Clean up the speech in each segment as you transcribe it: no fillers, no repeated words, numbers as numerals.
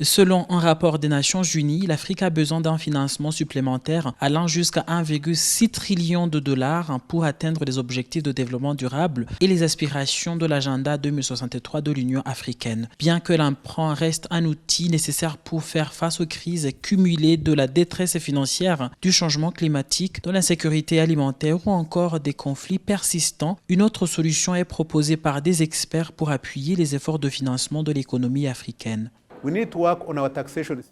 Selon un rapport des Nations Unies, l'Afrique a besoin d'un financement supplémentaire allant jusqu'à 1,6 trillion de dollars pour atteindre les objectifs de développement durable et les aspirations de l'agenda 2063 de l'Union africaine. Bien que l'emprunt reste un outil nécessaire pour faire face aux crises cumulées de la détresse financière, du changement climatique, de l'insécurité alimentaire ou encore des conflits persistants, une autre solution est proposée par des experts pour appuyer les efforts de financement de l'économie africaine.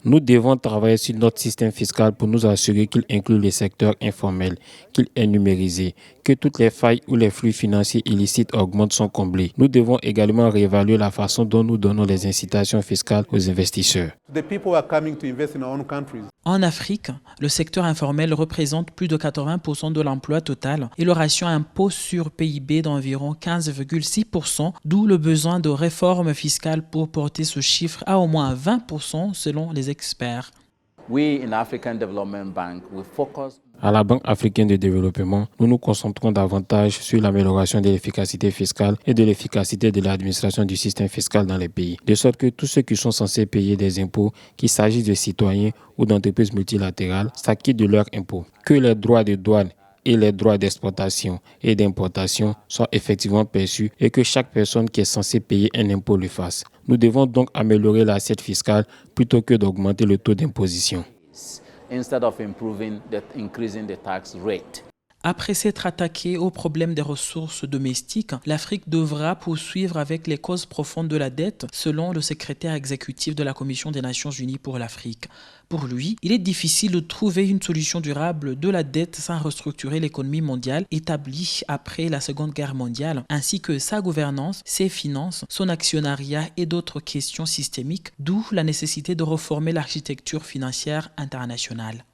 Nous devons travailler sur notre système fiscal pour nous assurer qu'il inclut les secteurs informels, qu'il est numérisé, que toutes les failles ou les flux financiers illicites augmentent sont comblés. Nous devons également réévaluer la façon dont nous donnons les incitations fiscales aux investisseurs. En Afrique, le secteur informel représente plus de 80% de l'emploi total et le ratio impôt sur PIB d'environ 15,6%, d'où le besoin de réformes fiscales pour porter ce chiffre à au moins 20% selon les experts. À la Banque africaine de développement, nous nous concentrons davantage sur l'amélioration de l'efficacité fiscale et de l'efficacité de l'administration du système fiscal dans les pays, de sorte que tous ceux qui sont censés payer des impôts, qu'il s'agisse de citoyens ou d'entreprises multilatérales, s'acquittent de leurs impôts, que les droits de douane et les droits d'exportation et d'importation soient effectivement perçus et que chaque personne qui est censée payer un impôt le fasse. Nous devons donc améliorer l'assiette fiscale plutôt que d'augmenter le taux d'imposition. Après s'être attaqué au problème des ressources domestiques, l'Afrique devra poursuivre avec les causes profondes de la dette, selon le secrétaire exécutif de la Commission des Nations Unies pour l'Afrique. Pour lui, il est difficile de trouver une solution durable de la dette sans restructurer l'économie mondiale établie après la Seconde Guerre mondiale, ainsi que sa gouvernance, ses finances, son actionnariat et d'autres questions systémiques, d'où la nécessité de reformer l'architecture financière internationale.